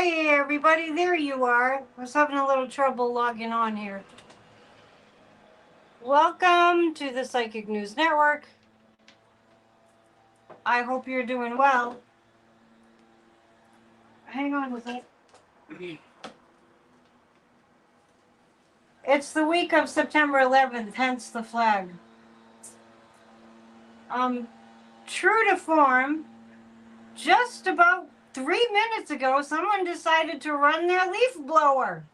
Hey everybody, there you are. I was having a little trouble logging on here. Welcome to the Psychic News Network. I hope you're doing well. Hang on a sec. It's the week of September 11th, hence the flag. True to form, just about 3 minutes ago, someone decided to run their leaf blower.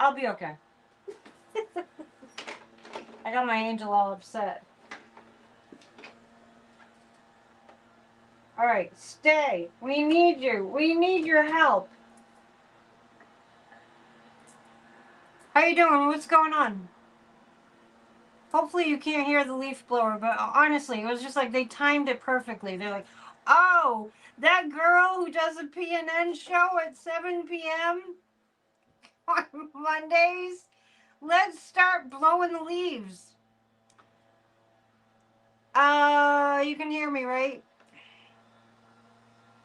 I'll be okay. I got my angel all upset. All right, stay. We need you. We need your help. How you doing? What's going on? Hopefully you can't hear the leaf blower, but honestly, it was just like they timed it perfectly. They're like, oh, that girl who does a PNN show at 7 p.m. on Mondays, let's start blowing the leaves. You can hear me, right?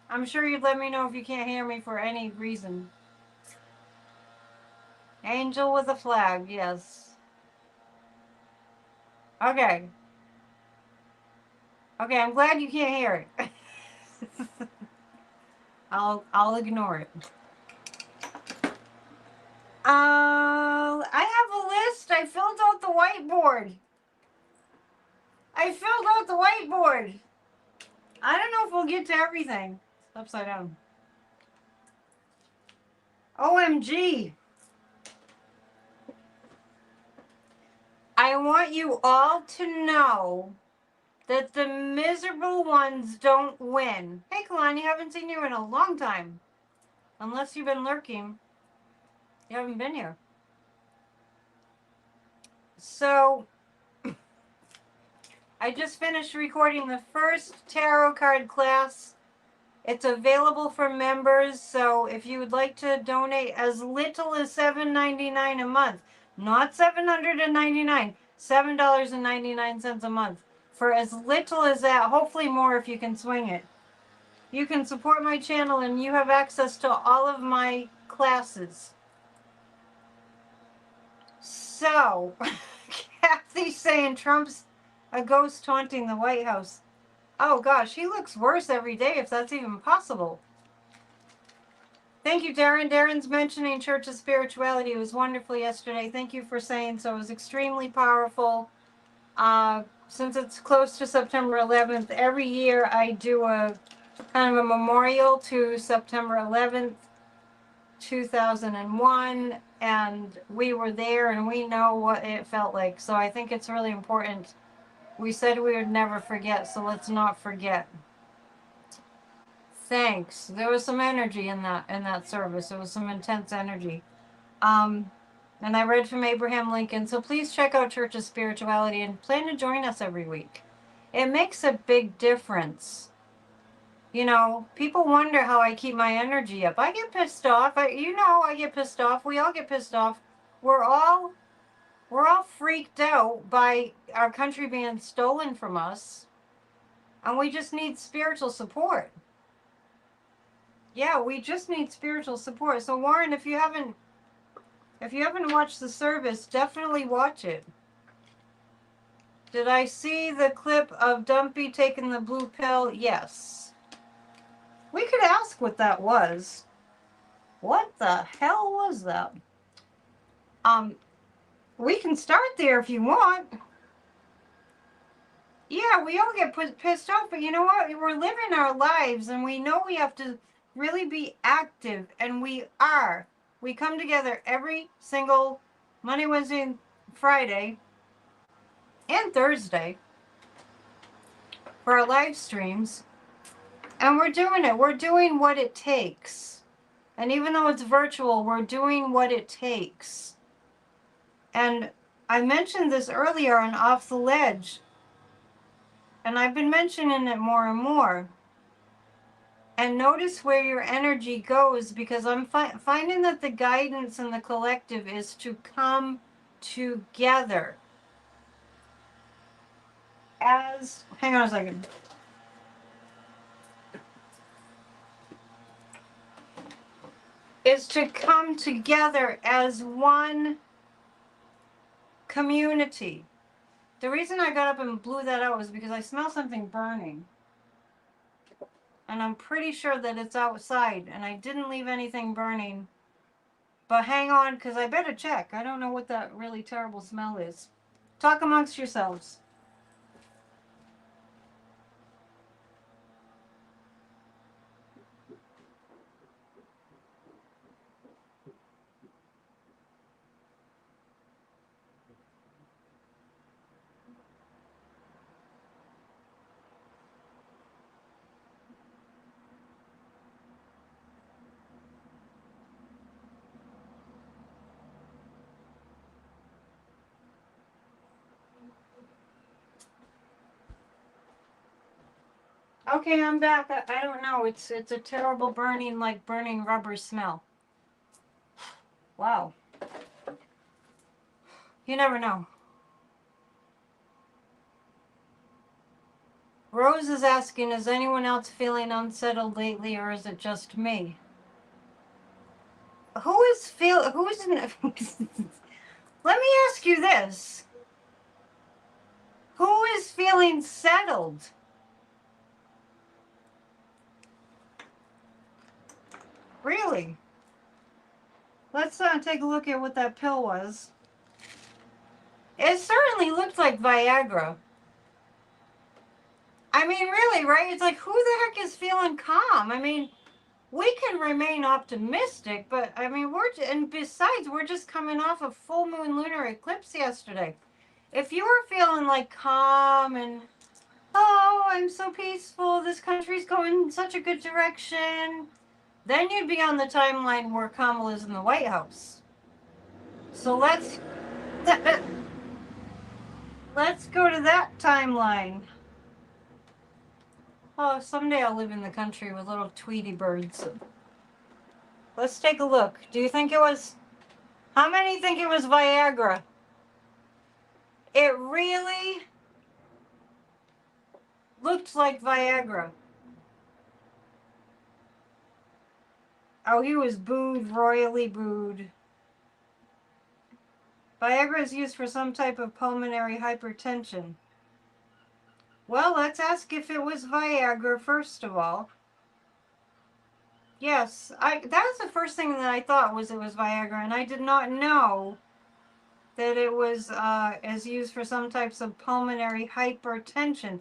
I'm sure you'd let me know if you can't hear me for any reason. Angel with a flag, yes. Okay. Okay, I'm glad you can't hear it. I'll ignore it. I have a list. I filled out the whiteboard. I don't know if we'll get to everything. It's upside down. OMG. I want you all to know that the miserable ones don't win. Hey, Kalani, haven't seen you in a long time. Unless you've been lurking. You haven't been here. So, I just finished recording the first tarot card class. It's available for members, so if you would like to donate as little as $7.99 a month, not $799, $7.99 a month. For as little as that, hopefully more if you can swing it. You can support my channel and you have access to all of my classes. So, Kathy's saying Trump's a ghost haunting the White House. Oh gosh, he looks worse every day if that's even possible. Thank you, Darren. Darren's mentioning Church of Spirituality. It was wonderful yesterday. Thank you for saying so. It was extremely powerful. Since it's close to September 11th, every year I do a kind of a memorial to September 11th, 2001, and we were there and we know what it felt like. So I think it's really important. We said we would never forget, so let's not forget. Thanks. There was some energy in that service. There was some intense energy. And I read from Abraham Lincoln. So please check out Church of Spirituality and plan to join us every week. It makes a big difference. You know, people wonder how I keep my energy up. I get pissed off. I get pissed off. We all get pissed off. We're all freaked out by our country being stolen from us. And we just need spiritual support. Yeah, we just need spiritual support. So Warren, if you haven't watched the service, definitely watch it. Did I see the clip of Dumpy taking the blue pill? Yes. We could ask what that was. What the hell was that? We can start there if you want. Yeah, we all get pissed off, but you know what? We're living our lives and we know we have to really be active, and we are. We come together every single Monday, Wednesday, and Friday, and Thursday for our live streams, and we're doing it. We're doing what it takes. And even though it's virtual, we're doing what it takes. And I mentioned this earlier on Off the Ledge, and I've been mentioning it more and more. And notice where your energy goes, because I'm finding that the guidance in the collective is to come together as, hang on a second. is to come together as one community. The reason I got up and blew that out was because I smell something burning. And I'm pretty sure that it's outside, and I didn't leave anything burning. But hang on, because I better check. I don't know what that really terrible smell is. Talk amongst yourselves. Okay, I'm back. I don't know. It's a terrible burning, like burning rubber smell. Wow. You never know. Rose is asking, is anyone else feeling unsettled lately, or is it just me? Who's let me ask you this. Who is feeling settled? Really? Let's take a look at what that pill was. It certainly looked like Viagra. I mean, really, right? It's like, who the heck is feeling calm? I mean, we can remain optimistic, but I mean, and besides, we're just coming off a full moon lunar eclipse yesterday. If you were feeling like calm and, oh, I'm so peaceful, this country's going in such a good direction, then you'd be on the timeline where Kamala's in the White House. So let's go to that timeline. Oh, someday I'll live in the country with little Tweety birds. Let's take a look. Do you think it was... How many think it was Viagra? It really looked like Viagra. Oh, he was booed, royally booed. Viagra is used for some type of pulmonary hypertension. Well, let's ask if it was Viagra first of all. Yes, that was the first thing that I thought was it was Viagra, and I did not know that it was as used for some types of pulmonary hypertension.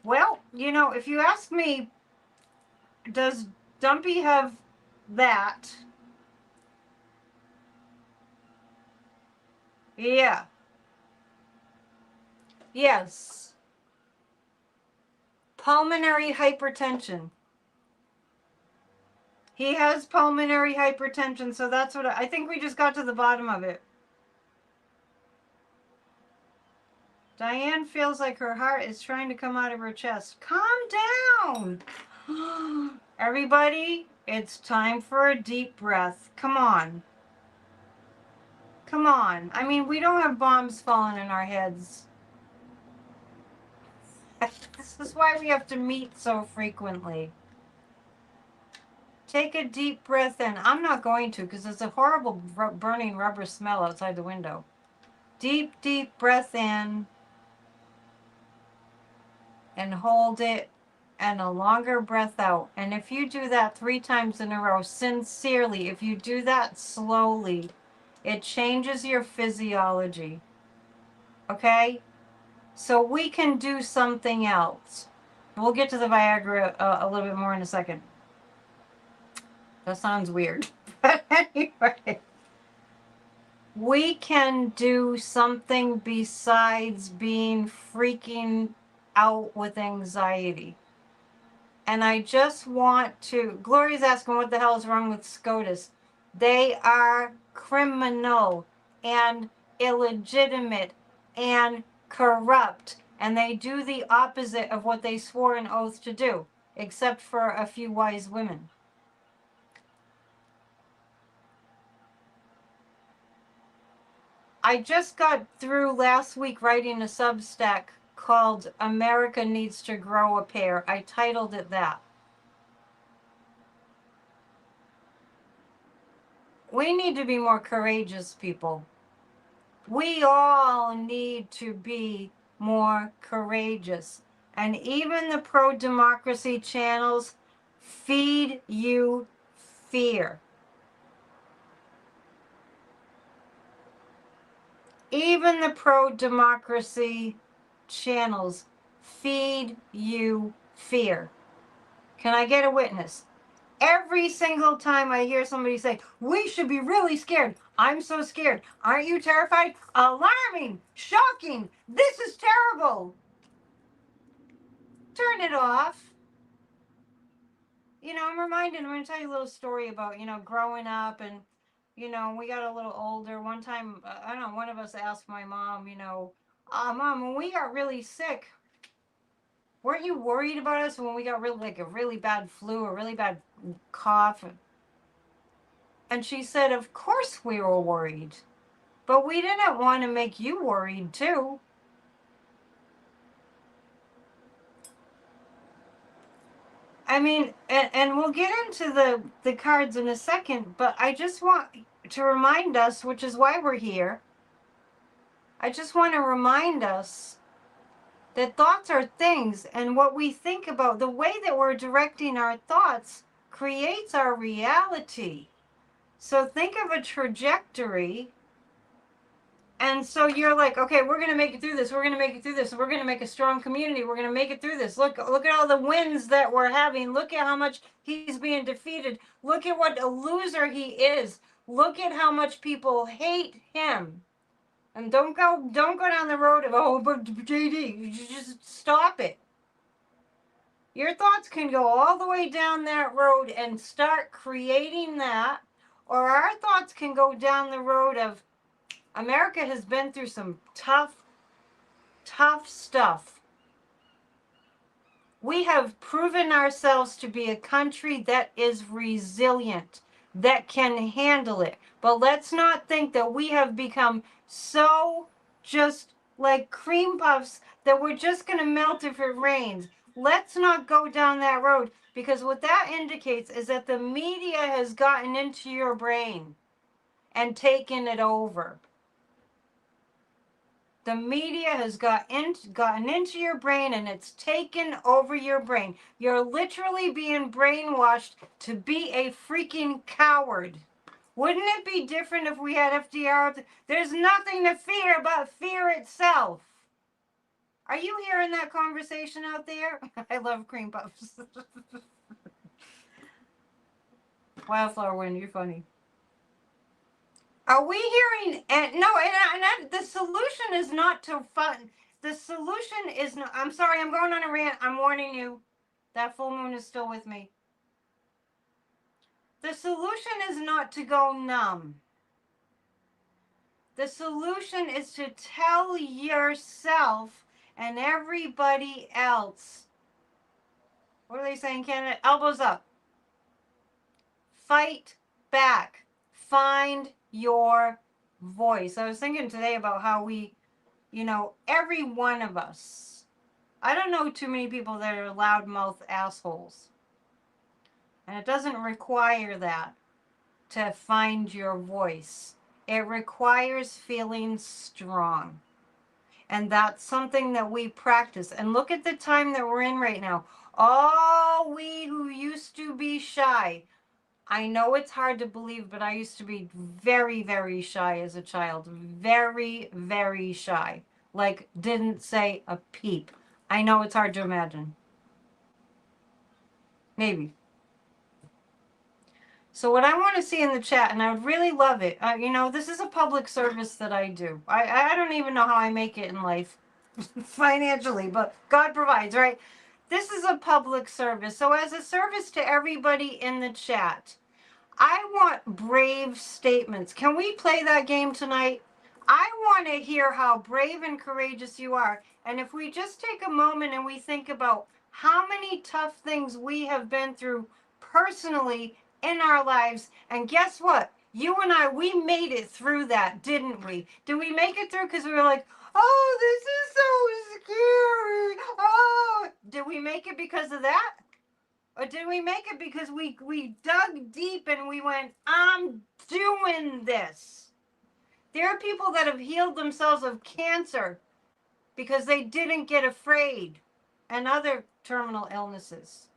Well, you know, if you ask me, does Dumpy have that? Yeah. Yes. Pulmonary hypertension. He has pulmonary hypertension, so that's what I think we just got to the bottom of it. Diane feels like her heart is trying to come out of her chest. Calm down. Everybody, it's time for a deep breath. Come on. Come on. I mean, we don't have bombs falling in our heads. This is why we have to meet so frequently. Take a deep breath in. I'm not going to because there's a horrible burning rubber smell outside the window. Deep, deep breath in. And hold it. And a longer breath out. And if you do that 3 times in a row, sincerely, if you do that slowly, it changes your physiology. Okay? So we can do something else. We'll get to the Viagra a little bit more in a second. That sounds weird. But anyway, we can do something besides being freaking out with anxiety. And I just want to... Gloria's asking what the hell is wrong with SCOTUS. They are criminal and illegitimate and corrupt. And they do the opposite of what they swore an oath to do. Except for a few wise women. I just got through last week writing a Substack called America Needs to Grow a Pair. I titled it that. We need to be more courageous, people. We all need to be more courageous. And even the pro-democracy channels feed you fear. Even the pro-democracy channels feed you fear. Can I get a witness? Every single time I hear somebody say, we should be really scared. I'm so scared. Aren't you terrified? Alarming, shocking. This is terrible. Turn it off. You know, I'm going to tell you a little story about, growing up and, we got a little older. One time, I don't know, one of us asked my mom, Mom, when we got really sick, weren't you worried about us when we got really, like a really bad flu, a really bad cough? And she said, of course we were worried, but we didn't want to make you worried too. I mean, and we'll get into the cards in a second, but I just want to remind us, which is why we're here. I just want to remind us that thoughts are things, and what we think about, the way that we're directing our thoughts creates our reality. So think of a trajectory. And so you're like, okay, we're going to make it through this. We're going to make it through this. We're going to make a strong community. We're going to make it through this. Look at all the wins that we're having. Look at how much he's being defeated. Look at what a loser he is. Look at how much people hate him. And don't go down the road of, oh, but JD, you just stop it. Your thoughts can go all the way down that road and start creating that. Or our thoughts can go down the road of, America has been through some tough stuff. We have proven ourselves to be a country that is resilient, that can handle it. But let's not think that we have become so just like cream puffs that we're just going to melt if it rains. Let's not go down that road, because what that indicates is that the media has gotten into your brain and taken it over. The media has gotten into your brain, and it's taken over your brain. You're literally being brainwashed to be a freaking coward. Wouldn't it be different if we had FDR? There's nothing to fear but fear itself. Are you hearing that conversation out there? I love cream puffs. Wildflower Wind, you're funny. Are we hearing? And no, and the solution is not to fun. The solution is not. I'm sorry, I'm going on a rant. I'm warning you. That full moon is still with me. The solution is not to go numb. The solution is to tell yourself and everybody else. What are they saying, Canada? Elbows up. Fight back. Find your voice. I was thinking today about how we, every one of us, I don't know too many people that are loudmouth assholes. And it doesn't require that to find your voice. It requires feeling strong. And that's something that we practice. And look at the time that we're in right now. All we who used to be shy. I know it's hard to believe, but I used to be very, very shy as a child. Very, very shy. Like, didn't say a peep. I know it's hard to imagine. Maybe. So what I want to see in the chat, and I would really love it, this is a public service that I do. I don't even know how I make it in life financially, but God provides, right? This is a public service. So as a service to everybody in the chat, I want brave statements. Can we play that game tonight? I want to hear how brave and courageous you are. And if we just take a moment and we think about how many tough things we have been through personally in our lives, and guess what? You and I, we made it through that, didn't we? Did we make it through because we were like, oh, this is so scary. Oh, did we make it because of that? Or did we make it because we dug deep and we went, I'm doing this? There are people that have healed themselves of cancer because they didn't get afraid, and other terminal illnesses.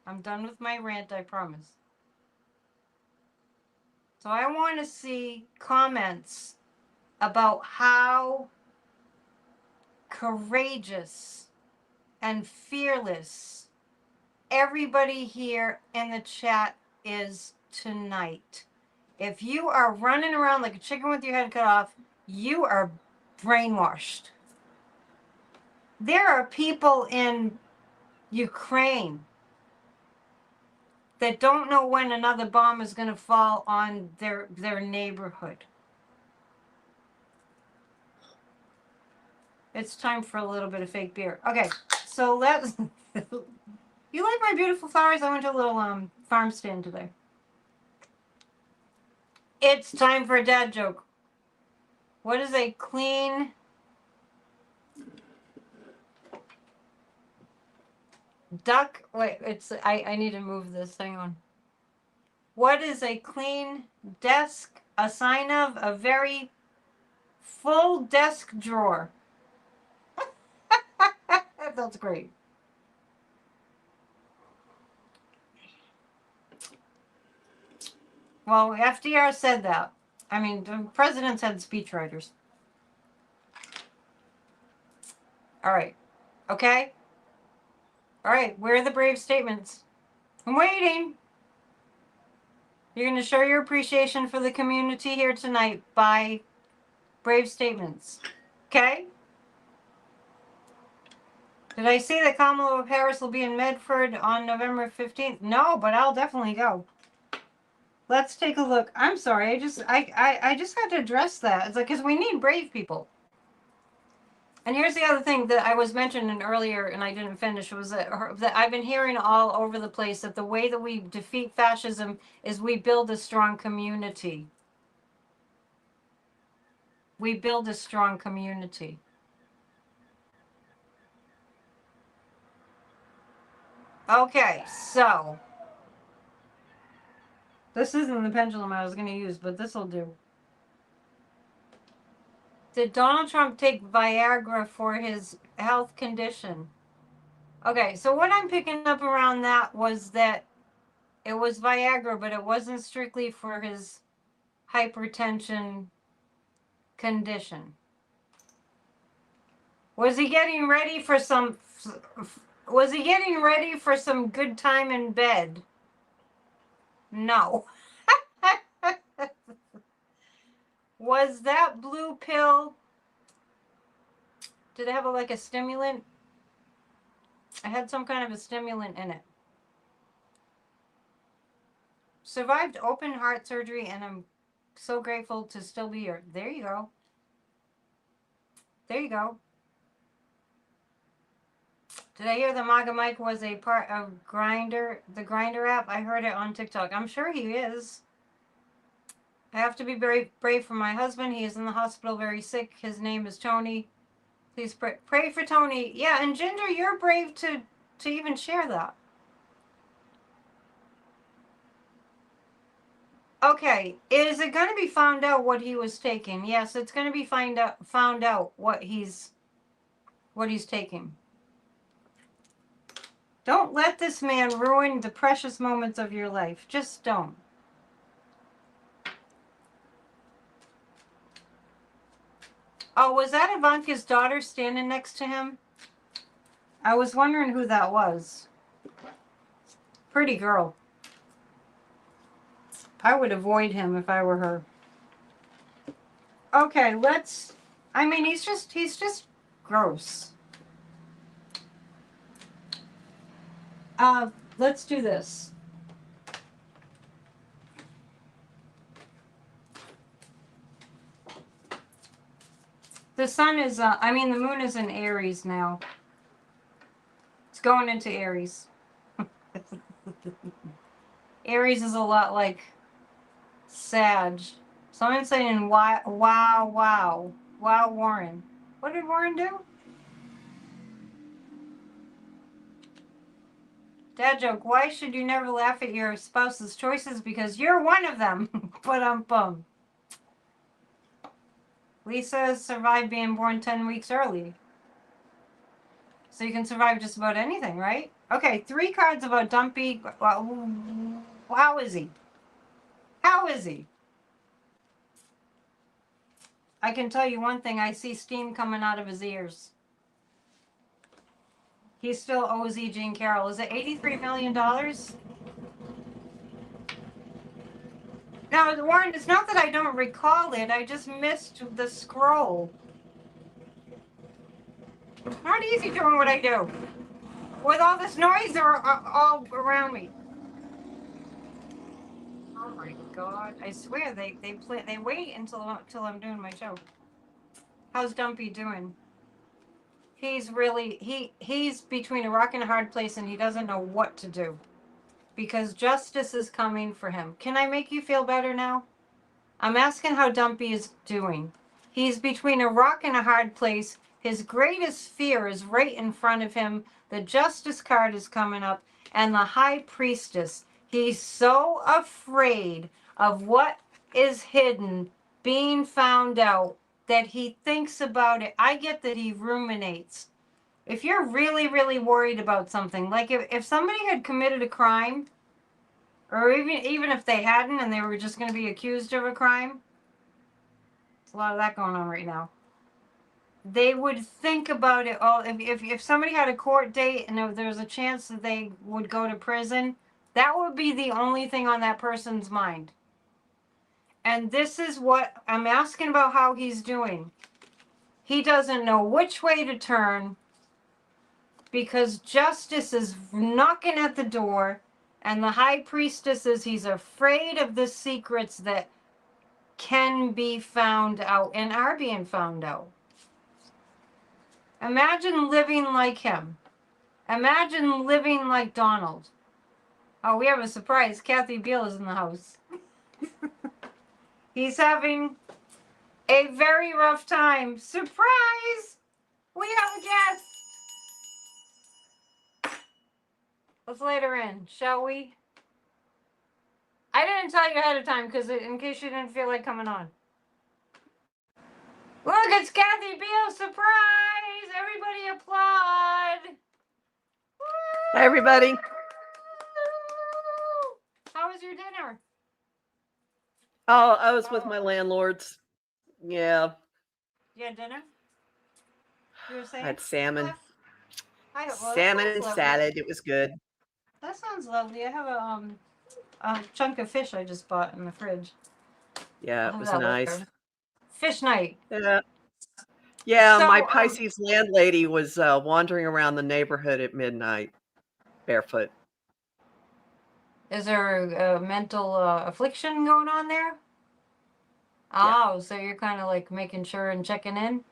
I'm done with my rant, I promise. So I want to see comments about how courageous and fearless everybody here in the chat is tonight. If you are running around like a chicken with your head cut off, you are brainwashed. There are people in Ukraine that don't know when another bomb is going to fall on their neighborhood. It's time for a little bit of fake beer. Okay, so let's... You like my beautiful flowers? I went to a little farm stand today. It's time for a dad joke. What is a clean duck? Wait, it's I need to move this thing on. What is a clean desk a sign of? A very full desk drawer. That's great. Well, FDR said that. I mean, the presidents had speechwriters. All right. Okay? All right. Where are the brave statements? I'm waiting. You're going to show your appreciation for the community here tonight by brave statements. Okay? Did I say that Kamala Harris will be in Medford on November 15th? No, but I'll definitely go. Let's take a look. I'm sorry. I just had to address that. It's like, because we need brave people. And here's the other thing that I was mentioning earlier and I didn't finish was that I've been hearing all over the place that the way that we defeat fascism is we build a strong community. We build a strong community. Okay, so this isn't the pendulum I was going to use, but this will do. Did Donald Trump take Viagra for his health condition? Okay, so what I'm picking up around that was that it was Viagra, but it wasn't strictly for his hypertension condition. Was he getting ready for some good time in bed? No. Was that blue pill, did it have like a stimulant? I had some kind of a stimulant in it. Survived open heart surgery and I'm so grateful to still be here. There you go. There you go. Did I hear the MAGA Mike was a part of Grindr, the Grindr app? I heard it on TikTok. I'm sure he is. I have to be very brave for my husband. He is in the hospital very sick. His name is Tony. Please pray for Tony. Yeah, and Ginger, you're brave to even share that. Okay, is it going to be found out what he was taking? Yes, it's going to be found out what he's taking. Don't let this man ruin the precious moments of your life. Just don't. Oh, was that Ivanka's daughter standing next to him? I was wondering who that was. Pretty girl. I would avoid him if I were her. Okay, I mean, he's just gross. Let's do this. The sun is, the moon is in Aries now. It's going into Aries. Aries is a lot like Sag. Someone's saying, wow, Warren. What did Warren do? Dad joke, why should you never laugh at your spouse's choices? Because you're one of them. But bum. Lisa survived being born 10 weeks early. So you can survive just about anything, right? Okay, 3 cards about Dumpy. Well, how is he? How is he? I can tell you one thing. I see steam coming out of his ears. He still owes E. Jean Carroll. Is it $83 million? Now, Warren, it's not that I don't recall it. I just missed the scroll. Not easy doing what I do. With all this noise all around me. Oh my God! I swear they wait until I'm doing my show. How's Dumpy doing? He's really he's between a rock and a hard place, and he doesn't know what to do because justice is coming for him. Can I make you feel better now? I'm asking how Dumpy is doing. He's between a rock and a hard place. His greatest fear is right in front of him. The Justice card is coming up, and the High Priestess. He's so afraid of what is hidden being found out that he thinks about it. I get that he ruminates. If you're really, really worried about something, like if somebody had committed a crime, or even if they hadn't and they were just going to be accused of a crime, there's a lot of that going on right now. They would think about it all. If somebody had a court date and there was a chance that they would go to prison, that would be the only thing on that person's mind. And this is what I'm asking about how he's doing. He doesn't know which way to turn because justice is knocking at the door, and the High Priestess is he's afraid of the secrets that can be found out and are being found out. Imagine living like him. Imagine living like Donald. Oh, we have a surprise. Kathy Biehl is in the house. He's having a very rough time. Surprise! We have a guest. Let's let her in, shall we? I didn't tell you ahead of time because in case you didn't feel like coming on. Look, it's Kathy Biehl. Surprise! Everybody applaud. Hi, everybody. How was your dinner? Oh, I was with my landlords. Yeah. You had dinner? You were saying? I had salmon. Well, Salmon and salad. It was good. That sounds lovely. I have a chunk of fish I just bought in the fridge. Yeah, it was nice. Later. Fish night. Yeah. Yeah, so, my Pisces landlady was wandering around the neighborhood at midnight, barefoot. Is there a mental affliction going on there? Yeah. Oh, so you're kind of like making sure and checking in?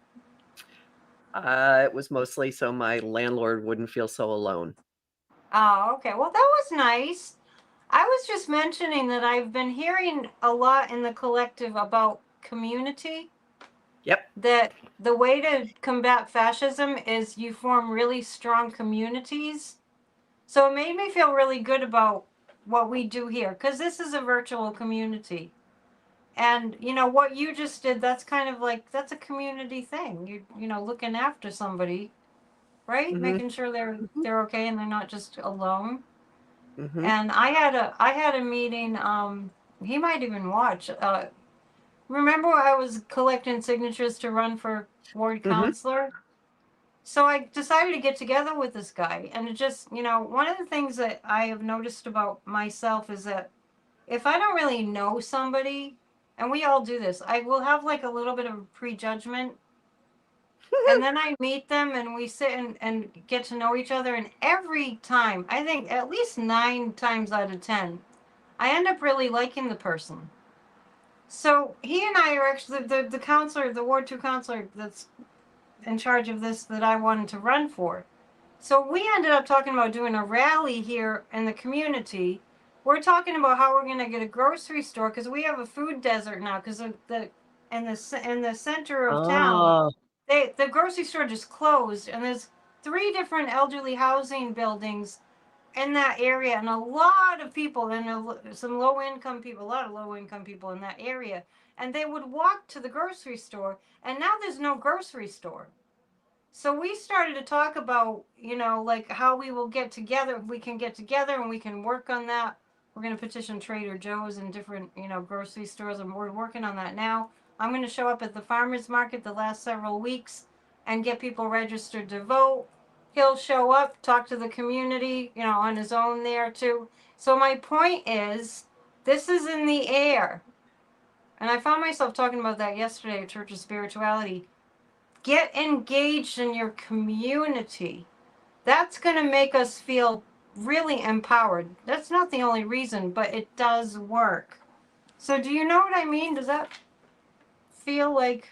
It was mostly so my landlord wouldn't feel so alone. Oh, okay. Well, that was nice. I was just mentioning that I've been hearing a lot in the collective about community. Yep. That the way to combat fascism is you form really strong communities. So it made me feel really good about what we do here, because this is a virtual community. And, you know, what you just did, that's kind of like, that's a community thing. You know, looking after somebody, right? Mm-hmm. Making sure they're okay and they're not just alone. Mm-hmm. And I had a meeting, he might even watch. Remember I was collecting signatures to run for ward counselor? Mm-hmm. So I decided to get together with this guy. And it just, you know, one of the things that I have noticed about myself is that if I don't really know somebody, and we all do this, I will have like a little bit of prejudgment. And then I meet them and we sit and get to know each other. And every time, I think at least 9 times out of 10, I end up really liking the person. So he and I are actually the counselor, the Ward 2 counselor that's in charge of this that I wanted to run for. So we ended up talking about doing a rally here in the community. We're talking about how we're going to get a grocery store because we have a food desert now because in the center of town, the grocery store just closed, and there's 3 different elderly housing buildings in that area, and a lot of people, and some low income people, a lot of low income people in that area, and they would walk to the grocery store, and now there's no grocery store. So we started to talk about, like how we will get together, if we can get together and we can work on that. We're going to petition Trader Joe's and different, grocery stores, and we're working on that now. I'm going to show up at the farmers market the last several weeks and get people registered to vote. He'll show up, talk to the community, on his own there too. So my point is, this is in the air. And I found myself talking about that yesterday at Church of Spirituality. Get engaged in your community. That's going to make us feel really empowered. That's not the only reason, but it does work. So, do you know what I mean? Does that feel like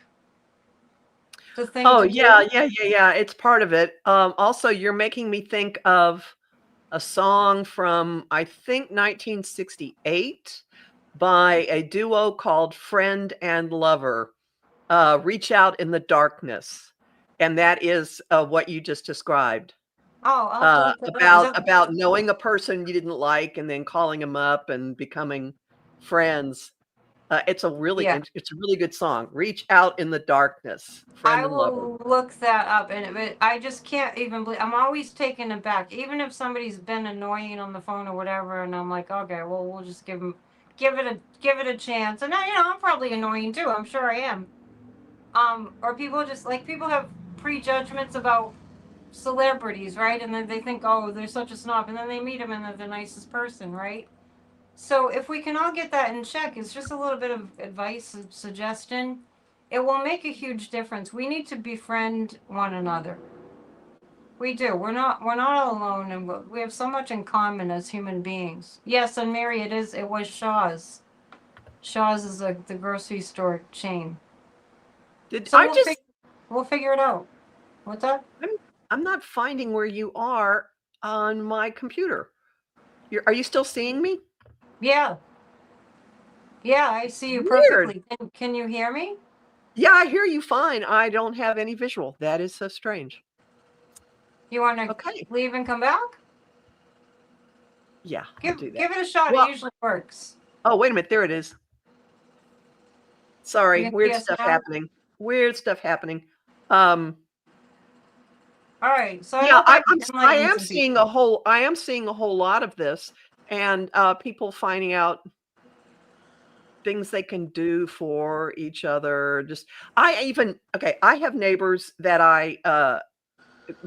the thing Oh, to yeah, do? yeah. It's part of it. Also, you're making me think of a song from, I think, 1968 by a duo called Friend and Lover, Reach Out in the Darkness. And that is what you just described. Oh, I'll have to look that up. Is that? About knowing a person you didn't like and then calling them up and becoming friends. It's a really Yeah. good song. Reach Out in the Darkness, Friend I and Lover. will look that up, and I just can't even believe. I'm always taken aback, even if somebody's been annoying on the phone or whatever, and I'm like, okay, well, we'll just give it a chance. And I'm probably annoying too. I'm sure I am. Or people just like people have prejudgments about celebrities, right? And then they think, oh, they're such a snob, and then they meet them and they're the nicest person, right? So if we can all get that in check, it's just a little bit of advice, suggestion. It will make a huge difference. We need to befriend one another. We do. We're not all alone, and we have so much in common as human beings. Yes, and Mary, it was Shaw's. Shaw's is the grocery store chain. Did So I just we'll figure it out. What's that? I'm I'm not finding where you are on my computer. Are you still seeing me? Yeah, yeah, I see you Weird. perfectly. Can you hear me? Yeah, I hear you fine. I don't have any visual. That is so strange. You want to Okay. leave and come back? Yeah, I'll Give do that. give it a shot. It Well, usually works. oh, wait a minute. There it is. You Sorry. can see Weird us stuff now. happening. Weird stuff happening. Um, All right. So I yeah, hope I've I enlightened am some seeing people. a whole lot of this, and people finding out things they can do for each other. Just I have neighbors that I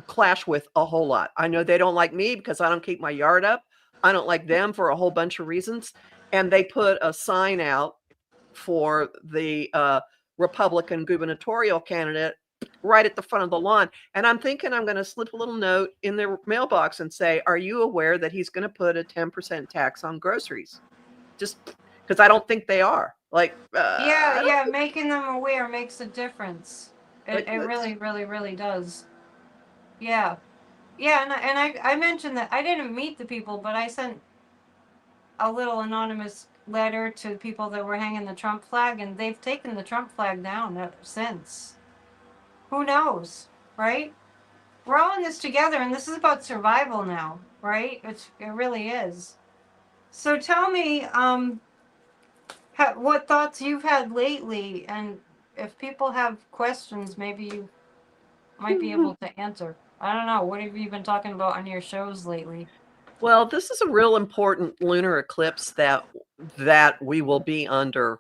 clash with a whole lot. I know they don't like me because I don't keep my yard up. I don't like them for a whole bunch of reasons. And they put a sign out for the Republican gubernatorial candidate right at the front of the lawn. And I'm thinking I'm going to slip a little note in their mailbox and say, are you aware that he's going to put a 10% tax on groceries? Just because I don't think they are. Like, Yeah, I don't yeah. think, Making them aware makes a difference. It like, it really, really, really does. Yeah, yeah. And I mentioned that I didn't meet the people, but I sent a little anonymous letter to people that were hanging the Trump flag, and they've taken the Trump flag down since. Who knows, right? We're all in this together, and this is about survival now, right? It really is. So tell me, what thoughts you've had lately, and if people have questions, maybe you might be able to answer. I don't know. What have you been talking about on your shows lately? well, this is a real important lunar eclipse that we will be under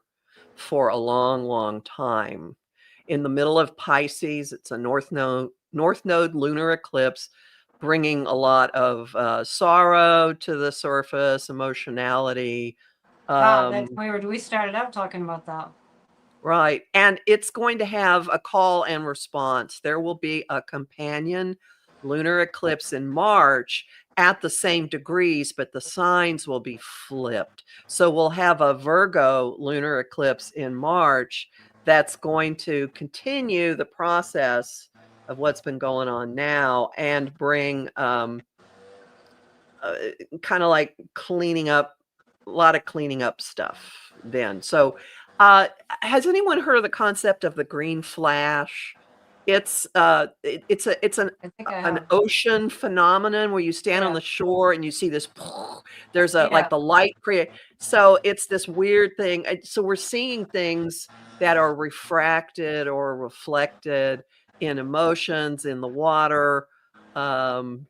for a long, long time. In the middle of Pisces, it's a north node lunar eclipse, bringing a lot of sorrow to the surface, emotionality. Ah, that's Um, weird. We started out talking about that. Right. And it's going to have a call and response. There will be a companion lunar eclipse in March at the same degrees, but the signs will be flipped. So we'll have a Virgo lunar eclipse in March that's going to continue the process of what's been going on now and bring uh, kind of like cleaning up, a lot of cleaning up stuff then. So, has anyone heard of the concept of the green flash? It's I an have. ocean phenomenon where you stand on Yeah. the shore and you see this there's a Yeah. like the light create, so it's this weird thing. So we're seeing things that are refracted or reflected in emotions in the water. um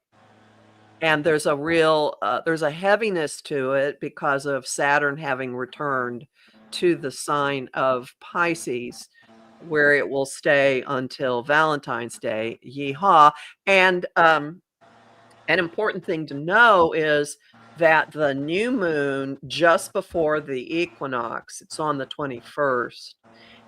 and there's a real there's a heaviness to it because of Saturn having returned to the sign of Pisces, where it will stay until Valentine's Day. Yeehaw. And an important thing to know is that the new moon just before the equinox, it's on the 21st,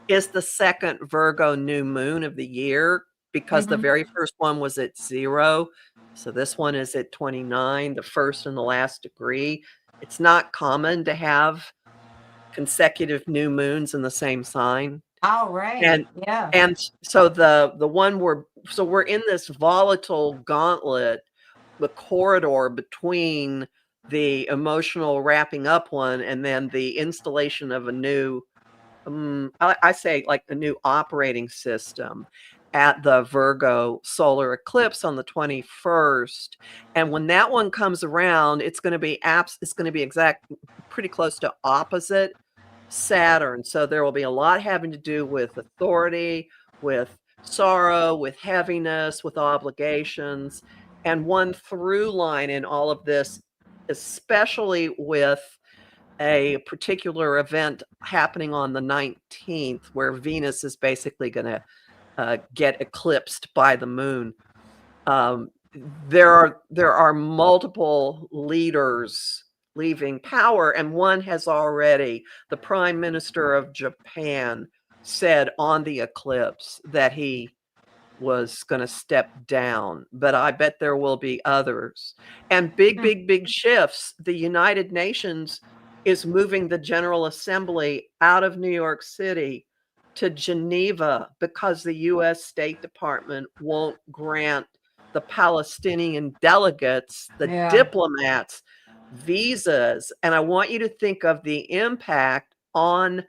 is the second Virgo new moon of the year, because the Hmm. very first one was at 0. So this one is at 29, the first and the last degree. It's not common to have consecutive new moons in the same sign. All right. And Yeah. and so the one we're in this volatile gauntlet, the corridor between the emotional wrapping up one and then the installation of a new, I say like a new operating system at the Virgo solar eclipse on the 21st. And when that one comes around, it's going to be pretty close to opposite Saturn. So there will be a lot having to do with authority, with sorrow, with heaviness, with obligations. And one through line in all of this, especially with a particular event happening on the 19th, where Venus is basically going to get eclipsed by the moon. There are multiple leaders leaving power, and one has already. The Prime Minister of Japan said on the eclipse that he was going to step down, but I bet there will be others. And big, Hmm. big, big shifts. The United Nations is moving the General Assembly out of New York City to Geneva because the US State Department won't grant the Palestinian delegates, the Yeah. diplomats, visas. And I want you to think of the impact on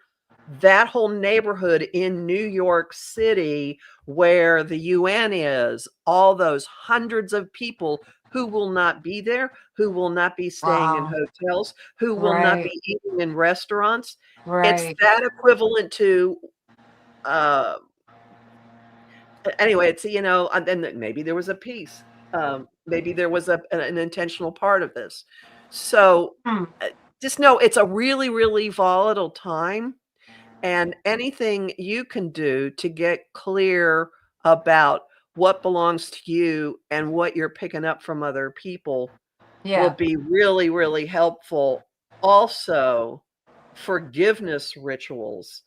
that whole neighborhood in New York City where the UN is, all those hundreds of people who will not be there, who will not be staying in Wow. hotels, who will not Right. be eating in restaurants. It's Right. that equivalent to, uh, anyway, it's, and then maybe there was a piece. Maybe there was an intentional part of this. So Hmm. just know it's a really, really volatile time. And anything you can do to get clear about what belongs to you and what you're picking up from other people will Yeah. be really, really helpful. Also, forgiveness rituals,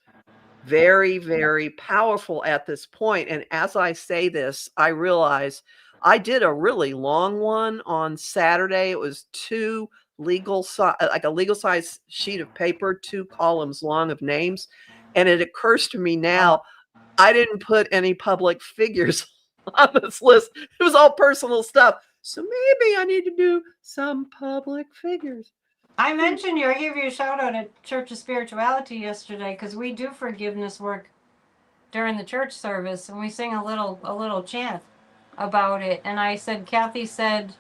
very, very powerful at this point. And as I say this, I realize I did a really long one on Saturday. It was like a legal size sheet of paper, 2 columns long of names. And it occurs to me Wow. now, I didn't put any public figures on this list. It was all personal stuff. So maybe I need to do some public figures. I mentioned you. I gave you a shout out at Church of Spirituality yesterday because we do forgiveness work during the church service, and we sing a little chant about it. And I said, Kathy said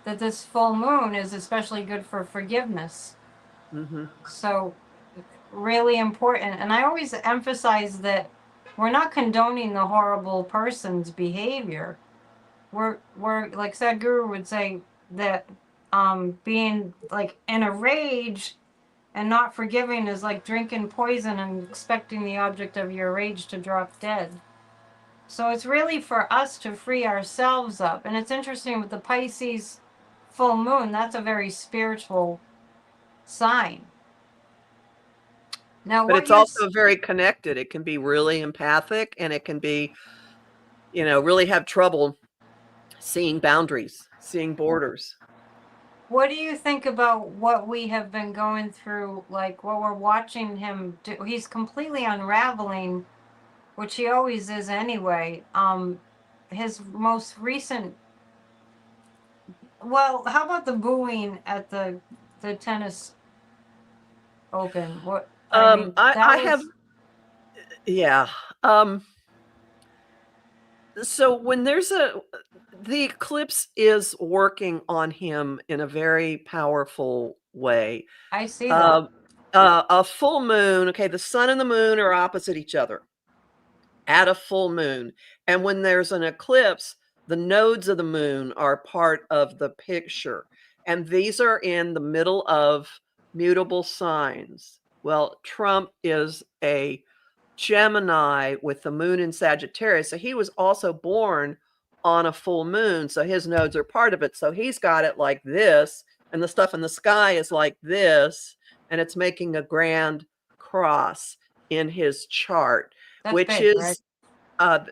that this full moon is especially good for forgiveness. Mhm. So really important. And I always emphasize that we're not condoning the horrible person's behavior. We're like Sadhguru would say that being like in a rage and not forgiving is like drinking poison and expecting the object of your rage to drop dead. So it's really for us to free ourselves up. And it's interesting with the Pisces full moon, that's a very spiritual sign. Now, But what it's you're also very connected. It can be really empathic, and it can be, really have trouble seeing boundaries, seeing borders. what do you think about what we have been going through? Like what we're watching him do? He's completely unraveling, which he always is anyway. His most recent. Well, how about the booing at the tennis open? What I mean, I that have was yeah. Um So when there's the eclipse is working on him in a very powerful way. I see that. Um, a full moon, okay, the sun and the moon are opposite each other at a full moon. And when there's an eclipse, the nodes of the moon are part of the picture. And these are in the middle of mutable signs. Well, Trump is a Gemini with the moon in Sagittarius. So he was also born on a full moon. So his nodes are part of it. So he's got it like this, and the stuff in the sky is like this, and it's making a grand cross in his chart, That's which big, right? is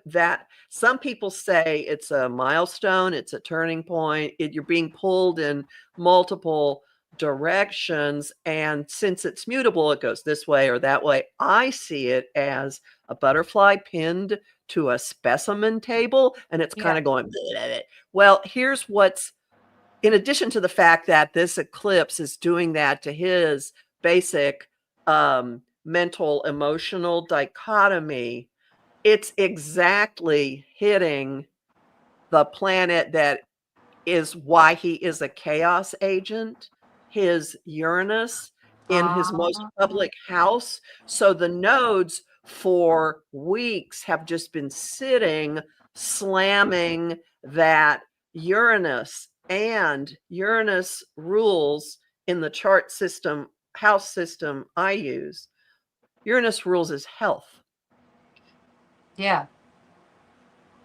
that some people say it's a milestone, it's a turning point. You're being pulled in multiple directions. And since it's mutable, it goes this way or that way. I see it as a butterfly pinned to a specimen table, and it's Yeah. kind of going, bleh, bleh, bleh. Well, here's what's in addition to the fact that this eclipse is doing that to his basic mental emotional dichotomy, it's exactly hitting the planet that is why he is a chaos agent, his Uranus in his most Ah, public house. So the nodes for weeks have just been sitting, slamming that Uranus, and Uranus rules in the chart system, house system I use. Uranus rules his health. yeah.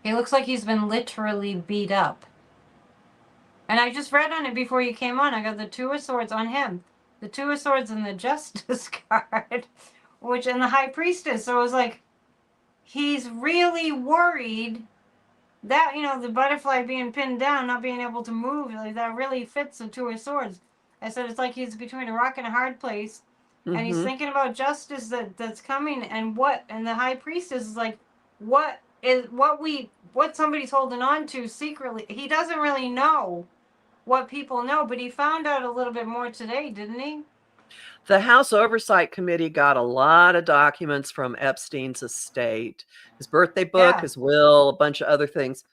He looks like he's been literally beat up. And I just read on it before you came on. I got the Two of Swords on him, the Two of Swords and the Justice card, which and the High Priestess. So it was like he's really worried that the butterfly being pinned down, not being able to move, like that really fits the Two of Swords. I said it's like he's between a rock and a hard place, and he's Hmm. thinking about justice that's coming, and the High Priestess is like, what somebody's holding on to secretly. He doesn't really know what people know, but he found out a little bit more today, didn't he? The House Oversight Committee got a lot of documents from Epstein's estate, his birthday book, Yeah. his will, a bunch of other things.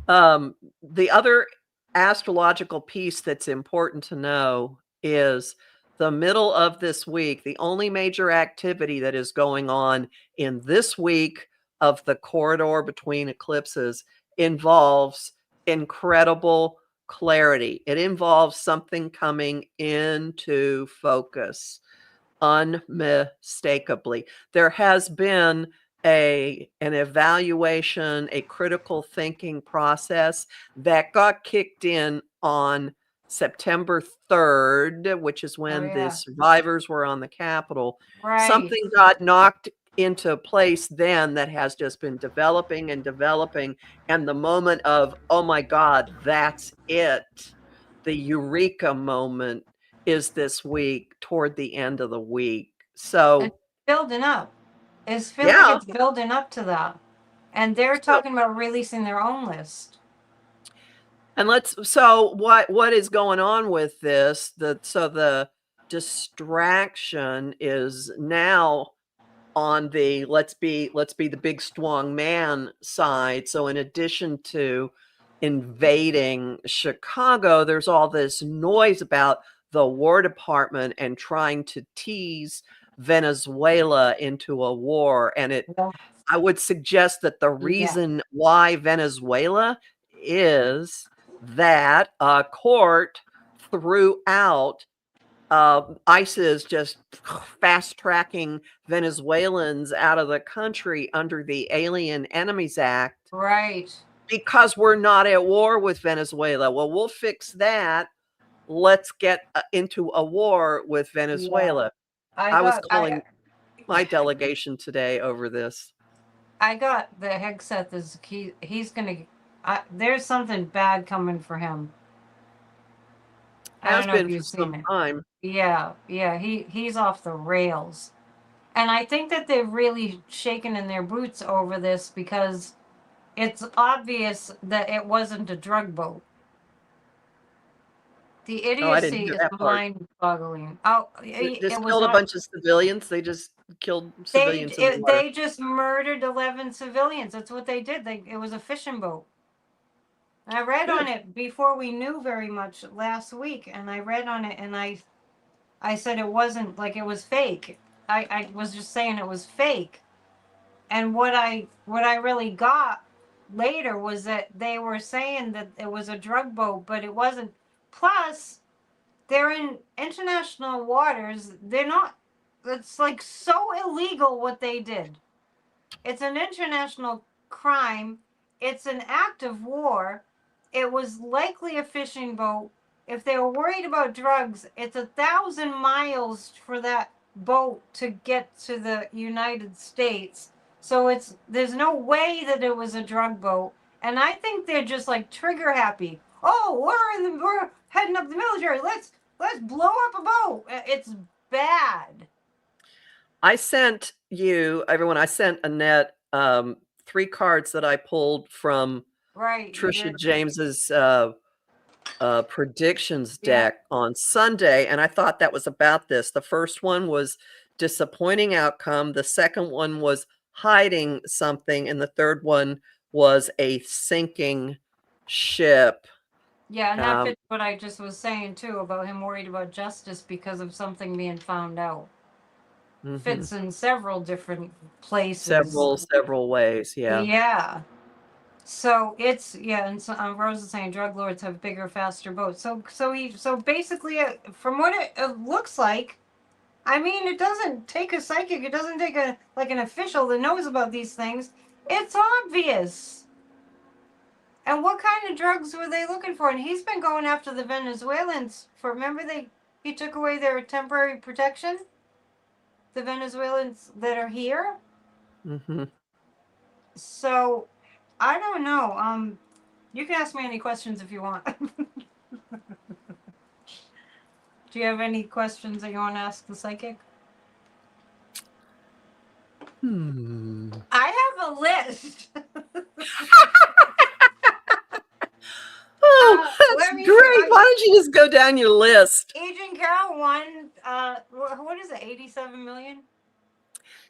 The other astrological piece that's important to know is the middle of this week, the only major activity that is going on in this week of the corridor between eclipses involves incredible clarity. It involves something coming into focus unmistakably. There has been an evaluation, a critical thinking process that got kicked in on September 3rd, which is Oh when the yeah. survivors were on the Capitol. Right. Something got knocked into place then that has just been developing and developing. And the moment of, oh my God, that's it. The eureka moment is this week toward the end of the week. And So, building up. It's feel like yeah. it's building up to that. And they're So, talking about releasing their own list. and so what is going on with this? The distraction is now on the let's be the big strong man side. So in addition to invading Chicago, there's all this noise about the War Department and trying to tease Venezuela into a war. And Yeah. I would suggest that the Yeah. reason why Venezuela is that a court threw out ICE is just fast tracking Venezuelans out of the country under the Alien Enemies Act Right. because we're not at war with Venezuela. Well, we'll fix that. Let's get into a war with Yeah. Venezuela. I I was got I calling my delegation today over this. I got the headset. This he's gonna. There's something bad coming for him. I Has don't know if been for you've some seen it. time. Yeah, yeah. He's off the rails, and I think that they've really shaken in their boots over this because it's obvious that it wasn't a drug boat. The Oh, I didn't idiocy hear is that part. mind-boggling. Oh, They it just was killed a not. bunch of civilians. They just killed civilians in the water. They just murdered 11 civilians. That's what they did. It was a fishing boat. I read on Good. it before we knew very much last week, and I read on it, and I said it wasn't, like, it was fake. I was just saying it was fake. And what I really got later was that they were saying that it was a drug boat, but it wasn't. Plus, they're in international waters. They're not. It's like so illegal what they did. It's an international crime. It's an act of war. It was likely a fishing boat. If they were worried about drugs, it's 1,000 miles for that boat to get to the United States. So there's no way that it was a drug boat. And I think they're just like trigger happy. Oh, we're heading up the military. Let's blow up a boat. It's bad. I sent everyone, I sent Annette 3 cards that I pulled from Trisha James's predictions deck on Sunday, and I thought that was about this. The first one was disappointing outcome. The second one was hiding something, and the third one was a sinking ship. Yeah, and that fits what I just was saying too about him worried about justice because of something being found out. Fits in several different places. Several ways, yeah. Yeah. So it's and so, Rose is saying drug lords have bigger, faster boats. So basically, from what it looks like, I mean, it doesn't take a psychic. It doesn't take an official that knows about these things. It's obvious. And what kind of drugs were they looking for? And he's been going after the Venezuelans for. Remember, he took away their temporary protection. The Venezuelans that are here. So, I don't know. You can ask me any questions if you want. Do you have any questions that you want to ask the psychic? I have a list. Oh, that's great. Why don't you just go down your list? Agent Carol won, what is it, 87 million?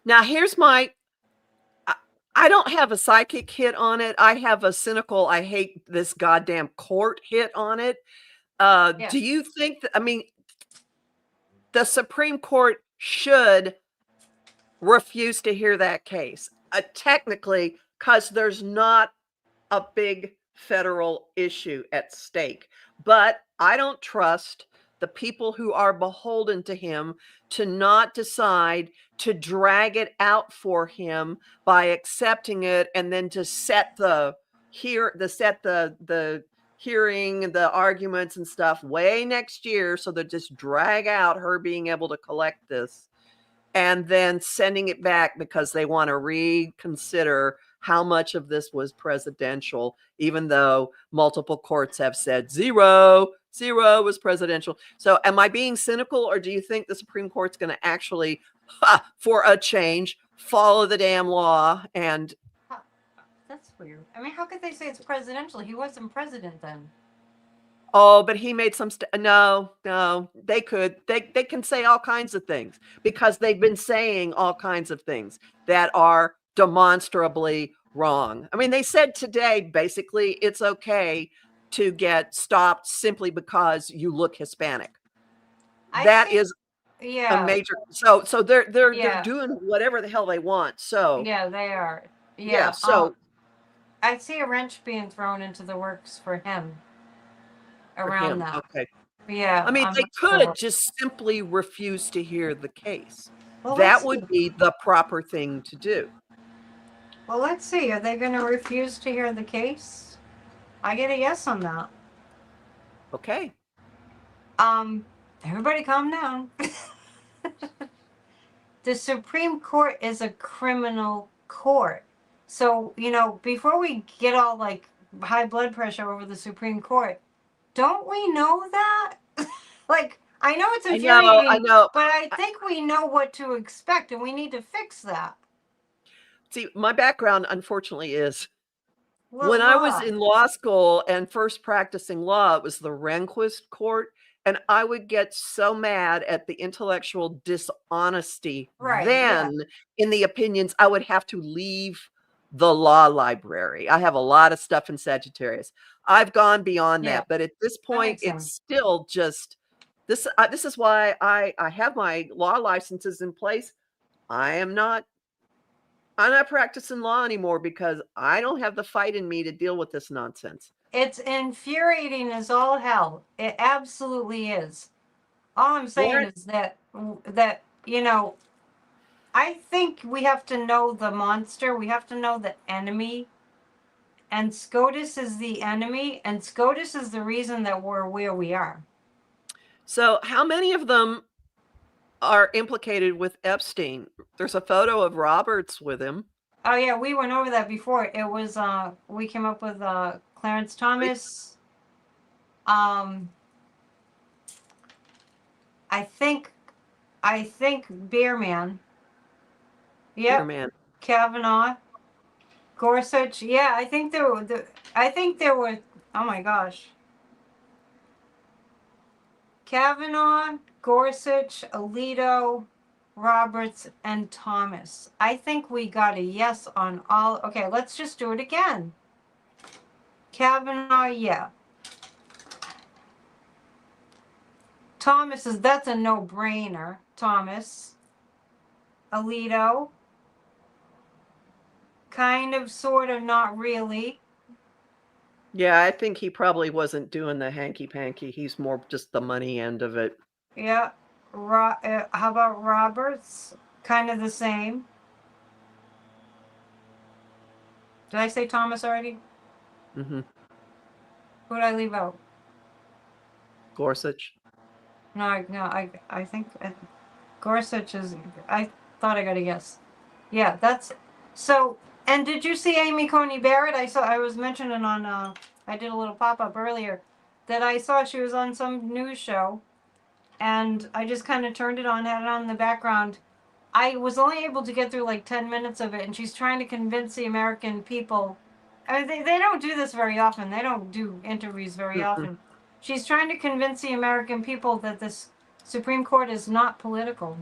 Now, here's I don't have a psychic hit on it. I have a cynical, I hate this goddamn court hit on it. Do you think that, I mean, the Supreme Court should refuse to hear that case? Technically, because there's not a big federal issue at stake. But I don't trust the people who are beholden to him to not decide to drag it out for him by accepting it, and then to set the hearing, the arguments and stuff way next year, so they just drag out her being able to collect this, and then sending it back because they want to reconsider how much of this was presidential, even though multiple courts have said zero was presidential. So am I being cynical, or do you think the Supreme Court's going to actually, for a change, follow the damn law? And that's weird. I mean, how could they say it's presidential? He wasn't president then. Oh, but he made some no, they can say all kinds of things, because they've been saying all kinds of things that are demonstrably wrong. I mean, they said today, basically, it's okay to get stopped simply because you look Hispanic. That is a major. So they're doing whatever the hell they want. So yeah, they are. Yeah. So I see a wrench being thrown into the works for him. Around that. Okay. Yeah. I mean, they could just simply refuse to hear the case. Well, that would be the proper thing to do. Well, let's see. Are they going to refuse to hear the case? I get a yes on that. Okay. Everybody calm down. The Supreme Court is a criminal court. So, before we get all like high blood pressure over the Supreme Court, don't we know that? Like, I know it's infuriating, I know. But I think we know what to expect, and we need to fix that. See, my background, unfortunately, is when I was in law school and first practicing law, it was the Rehnquist court, and I would get so mad at the intellectual dishonesty. Right. Yeah. Then, in the opinions, I would have to leave the law library. I have a lot of stuff in Sagittarius. I've gone beyond Yeah. that, but at this That point, makes sense. it's still just this. This is why I have my law licenses in place. I'm not practicing law anymore because I don't have the fight in me to deal with this nonsense. It's infuriating as all hell. It absolutely is. All I'm saying Warren, is that I think we have to know the monster. We have to know the enemy. And SCOTUS is the enemy, and SCOTUS is the reason that we're where we are. so how many of them are implicated with Epstein? There's a photo of Roberts with him. Oh yeah, we went over that before. It was we came up with Clarence Thomas. I think Beerman. Dear Yep. man. Kavanaugh. Gorsuch. Yeah, I think there were oh my gosh. Kavanaugh, Gorsuch, Alito, Roberts, and Thomas. I think we got a yes on all. Okay, let's just do it again. Kavanaugh, yeah. Thomas that's a no-brainer. Thomas. Alito. Kind of, sort of, not really. Yeah, I think he probably wasn't doing the hanky-panky. He's more just the money end of it. Yeah. How about Roberts? Kind of the same. Did I say Thomas already? Mm-hmm. Who did I leave out? Gorsuch. No, I think Gorsuch is. I thought I got a yes. Yeah, that's so. And did you see Amy Coney Barrett? I was mentioning on. I did a little pop up earlier that I saw she was on some news show, and I just kind of turned it on, had it on in the background. I was only able to get through like 10 minutes of it, and she's trying to convince the American people. I mean, they don't do this very often. They don't do interviews very Mm-mm. often. She's trying to convince the American people that this Supreme Court is not political.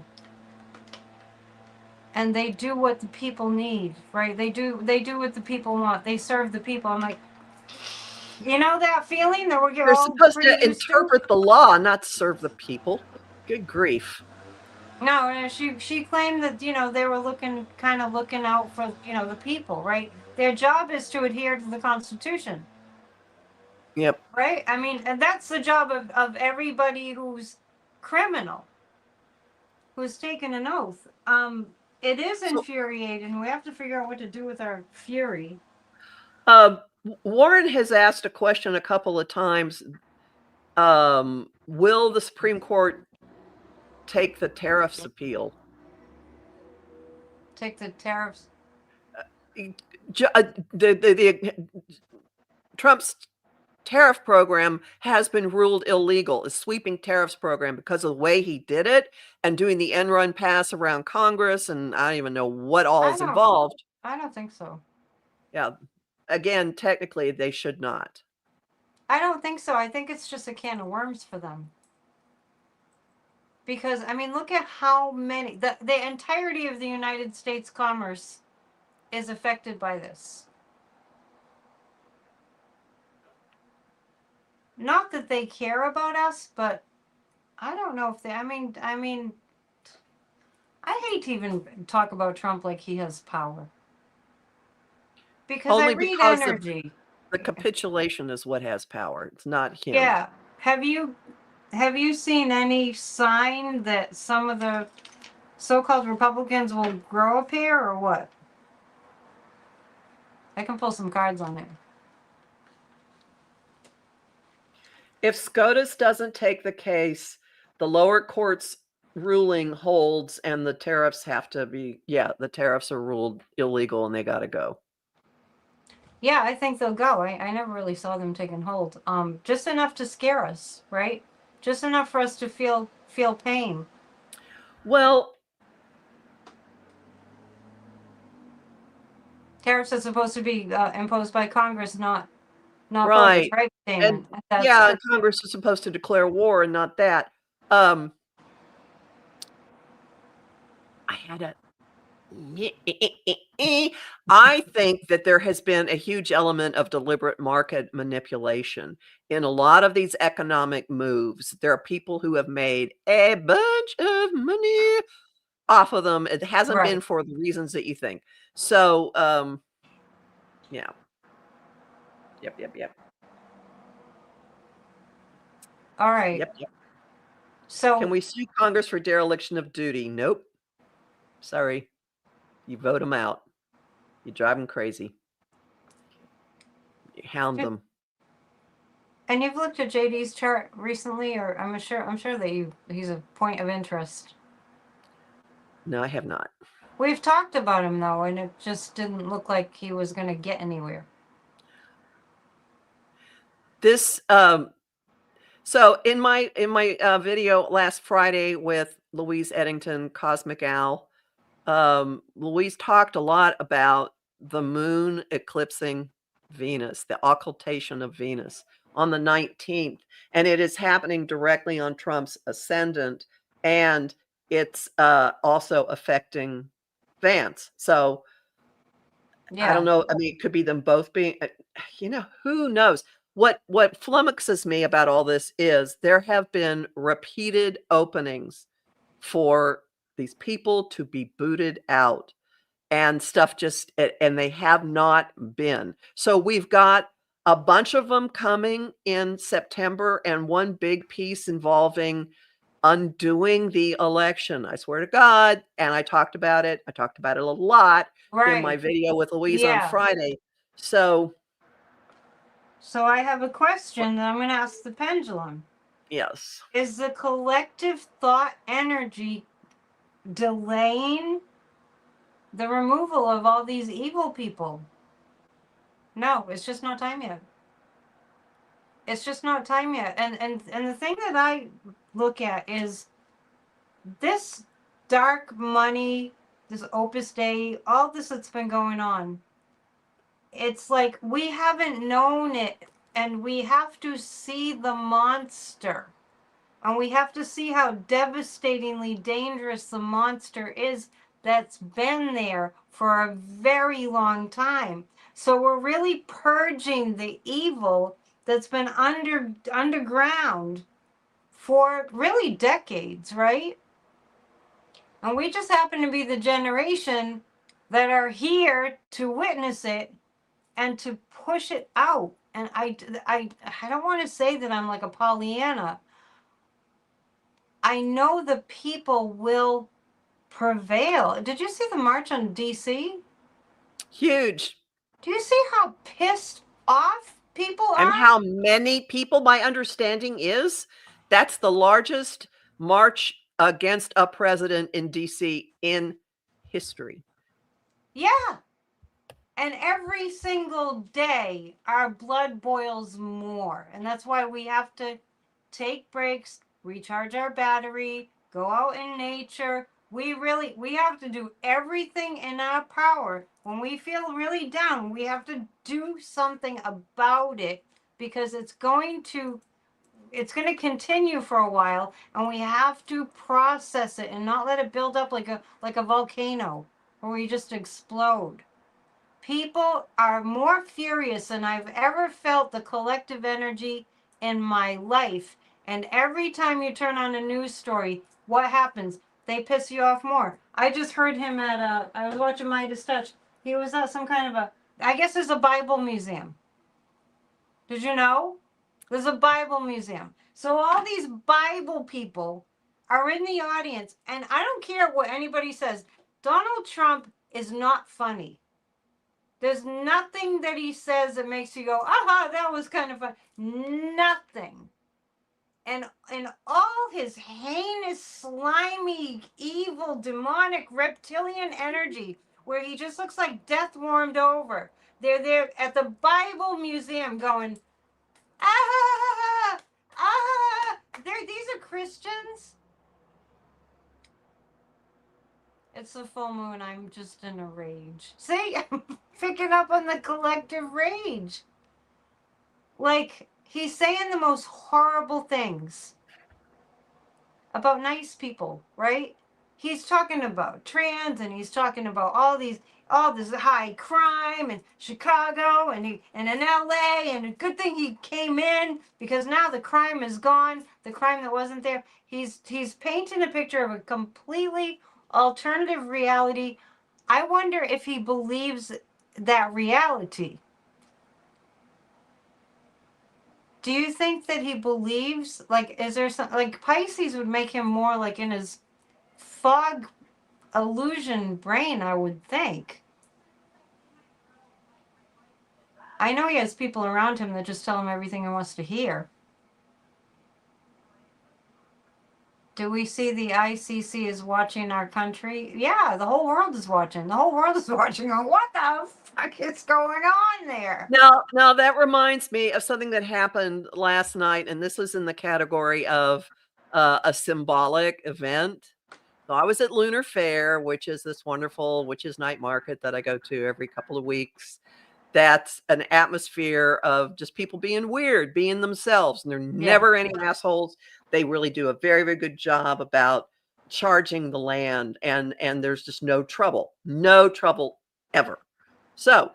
And they do what the people need, right? They do what the people want. They serve the people. I'm like, you know that feeling that we're They're all supposed pretty to used to? interpret the law, not serve the people. Good grief. No, she claimed that they were kind of looking out for the people, right? Their job is to adhere to the Constitution, Yep. right? I mean, and that's the job of everybody who's criminal, who's taken an oath. It is So, infuriating. We have to figure out what to do with our fury. Warren has asked a question a couple of times. Will the Supreme Court take the tariffs appeal? Take the tariffs. Trump's tariff program has been ruled illegal, a sweeping tariffs program, because of the way he did it and doing the end run pass around Congress, and I don't even know what all is involved. I don't think so. Yeah. Again, technically, they should not. I don't think so. I think it's just a can of worms for them. Because I mean, look at how many the entirety of the United States commerce is affected by this. Not that they care about us, but I don't know if they. I mean, I hate to even talk about Trump like he has power. Because Only I read because energy. the capitulation is what has power. It's not him. Yeah. Have you seen any sign that some of the so-called Republicans will grow up here, or what? I can pull some cards on it. If SCOTUS doesn't take the case, the lower court's ruling holds, and the tariffs have to be, the tariffs are ruled illegal and they got to go. Yeah, I think they'll go. I never really saw them taking hold. Just enough to scare us, right? Just enough for us to feel pain. Well, tariffs are supposed to be imposed by Congress, not voters, right. right? statement. That's yeah, true. and Congress is supposed to declare war and not that. I had a I think that there has been a huge element of deliberate market manipulation in a lot of these economic moves. There are people who have made a bunch of money off of them. It hasn't been Right. for the reasons that you think. So, yeah. Yep, yep, yep. All right. Yep, yep. Can So, we sue Congress for dereliction of duty? Nope. Sorry. You vote them out. You drive them crazy. You hound them. and you've looked at JD's chart recently, or I'm sure that he's a point of interest. No, I have not. We've talked about him though, and it just didn't look like he was going to get anywhere. This so in my video last Friday with Louise Eddington, Cosmic Owl, Louise talked a lot about the moon eclipsing Venus, the occultation of Venus on the 19th, and it is happening directly on Trump's ascendant, and it's also affecting Vance. So I don't Yeah. know. I mean, it could be them both being, who knows? What flummoxes me about all this is there have been repeated openings for these people to be booted out and stuff and they have not been. So we've got a bunch of them coming in September and one big piece involving undoing the election. I swear to God. And I talked about it. I talked about it a lot in my Right. video with Louise on Yeah. Friday. So, So I have a question that I'm going to ask the pendulum. yes. Is the collective thought energy delaying the removal of all these evil people? No, it's just not time yet. It's just not time yet. And the thing that I look at is this dark money, this Opus Dei, all this that's been going on. It's like we haven't known it, and we have to see the monster. And we have to see how devastatingly dangerous the monster is that's been there for a very long time. So we're really purging the evil that's been underground for really decades, right? And we just happen to be the generation that are here to witness it and to push it out. And I don't want to say that I'm like a Pollyanna. I know the people will prevail. Did you see the march on DC? Huge. Do you see how pissed off people And are? how many people, my understanding is, that's the largest march against a president in DC in history. Yeah. And every single day, our blood boils more. And that's why we have to take breaks, recharge our battery, go out in nature. We have to do everything in our power. When we feel really down, we have to do something about it because it's going to continue for a while, and we have to process it and not let it build up like a volcano where we just explode. People are more furious than I've ever felt the collective energy in my life. And every time you turn on a news story, what happens? They piss you off more. I just heard him I was watching Midas Touch. He was at some kind of I guess there's a Bible museum. Did you know? There's a Bible museum. So all these Bible people are in the audience, and I don't care what anybody says. Donald Trump is not funny. There's nothing that he says that makes you go, aha, that was kind of fun. Nothing. And all his heinous, slimy, evil, demonic, reptilian energy, where he just looks like death warmed over. They're there at the Bible Museum going, ah, ah. These are Christians. It's the full moon. I'm just in a rage. See, I'm picking up on the collective rage. Like, he's saying the most horrible things about nice people, right? He's talking about trans and he's talking about all this high crime in Chicago and in LA, and a good thing he came in because now the crime is gone, the crime that wasn't there. He's painting a picture of a completely alternative reality. I wonder if he believes that reality. Do you think that he believes, like, is there some, like, Pisces would make him more like in his fog illusion brain, I would think. I know he has people around him that just tell him everything he wants to hear. Do we see the ICC is watching our country? Yeah, the whole world is watching. The whole world is watching. On what the fuck is going on there? Now that reminds me of something that happened last night, and this was in the category of a symbolic event. So I was at Lunar Fair, which is this wonderful witches' night market that I go to every couple of weeks. That's an atmosphere of just people being weird, being themselves, and there are never any assholes. They really do a very, very good job about charging the land, and there's just no trouble ever. So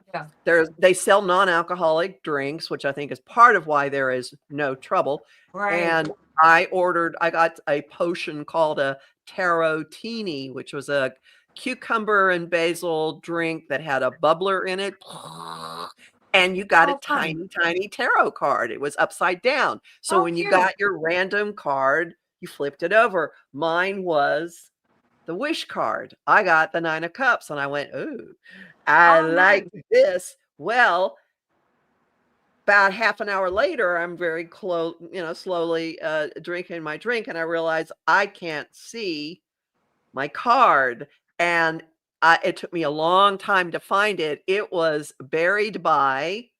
they sell non-alcoholic drinks, which I think is part of why there is no trouble. Right. And I got a potion called a tarotini, which was a cucumber and basil drink that had a bubbler in it. And you got a tiny, tiny tarot card. It was upside down. So when you got your random card, you flipped it over. Mine was the wish card. I got the 9 of cups, and I went, ooh, I like this. Well, about half an hour later, I'm very close, slowly drinking my drink, and I realize I can't see my card. And it took me a long time to find it. It was buried by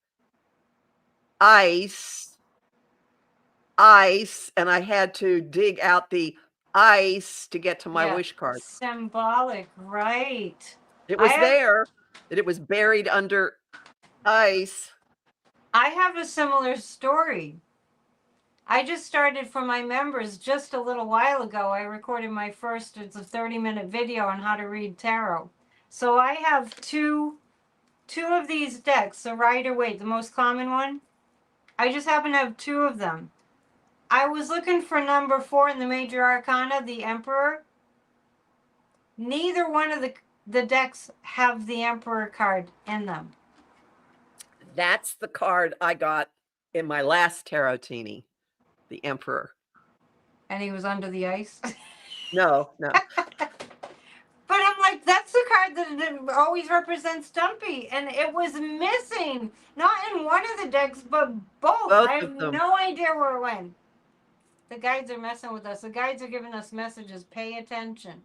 ice, and I had to dig out the ice to get to my wish card. Symbolic, right. It was there, that it was buried under ice. I have a similar story. I just started for my members just a little while ago. I recorded my first, it's a 30-minute video on how to read tarot. So I have two of these decks, the Rider-Waite, the most common one. I just happen to have two of them. I was looking for number 4 in the major arcana, the Emperor. Neither one of the decks have the Emperor card in them. That's the card I got in my last tarotini, the Emperor. And he was under the ice? No. But I'm like, that's the card that always represents Dumpy, and it was missing. Not in one of the decks, but both. I have no idea where it went. The guides are messing with us. The guides are giving us messages. Pay attention.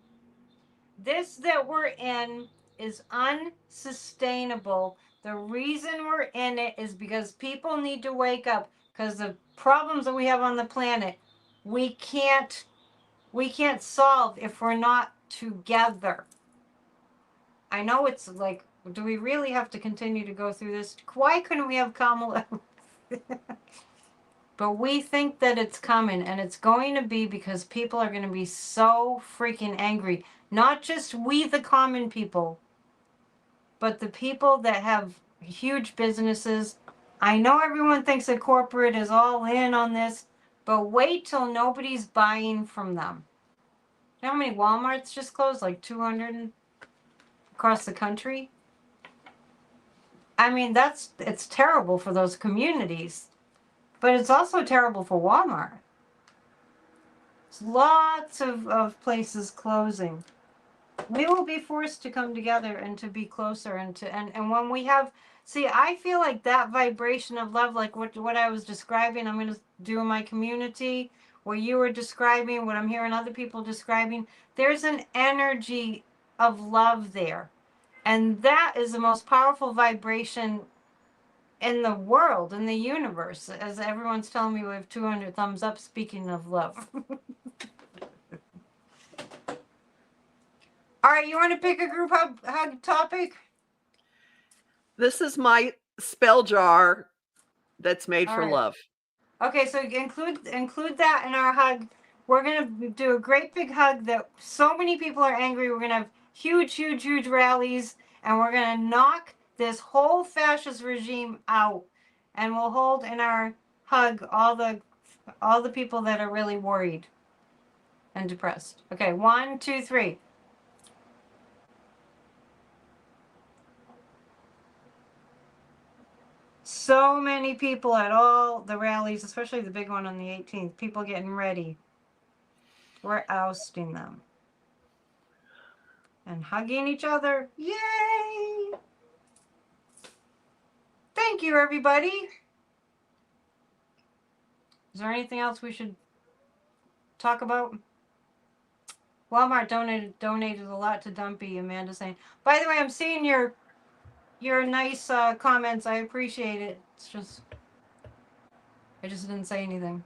This that we're in is unsustainable. The reason we're in it is because people need to wake up, because the problems that we have on the planet, we can't solve if we're not together. I know it's like, do we really have to continue to go through this? Why couldn't we have Kamala? But we think that it's coming, and it's going to be because people are going to be so freaking angry. Not just we, the common people, but the people that have huge businesses. I know everyone thinks that corporate is all in on this, but wait till nobody's buying from them. You know how many Walmarts just closed? Like 200 across the country? I mean, it's terrible for those communities, but it's also terrible for Walmart. There's lots of places closing. We will be forced to come together and to be closer, and when we have, see, I feel like that vibration of love, like what I was describing, I'm going to do in my community, what you were describing, what I'm hearing other people describing, there's an energy of love there. And that is the most powerful vibration in the world, in the universe. As everyone's telling me, we have 200 thumbs up, speaking of love. All right, you want to pick a group hug topic? This is my spell jar that's made for love. Okay, so include that in our hug. We're gonna do a great big hug that so many people are angry. We're gonna have huge rallies, and we're gonna knock this whole fascist regime out. And we'll hold in our hug all the people that are really worried and depressed. Okay, 1, 2, 3. So many people at all the rallies, especially the big one on the 18th. People getting ready. We're ousting them. And hugging each other. Yay! Thank you, everybody. Is there anything else we should talk about? Walmart donated a lot to Dumpy. Amanda saying. By the way, I'm seeing your nice comments. I appreciate it. It's just I just didn't say anything.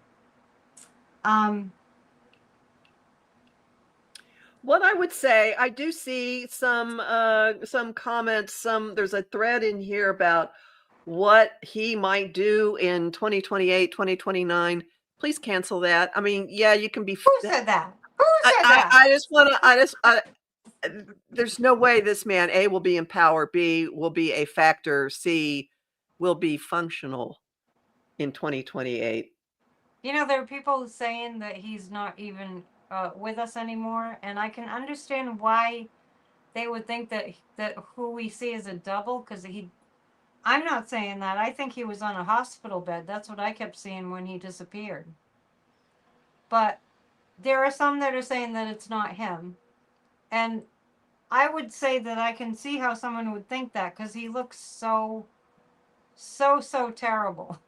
What I would say, I do see some comments. There's a thread in here about what he might do in 2028, 2029. Please cancel that. I mean, yeah, you can be. Who said that? Who said that? I just want to. There's no way this man A will be in power, B will be a factor, C will be functional in 2028. You know, there are people saying that he's not even with us anymore, and I can understand why they would think that who we see is a double, because he. I'm not saying that. I think he was on a hospital bed. That's what I kept seeing when he disappeared. But there are some that are saying that it's not him, and I would say that I can see how someone would think that, because he looks so terrible.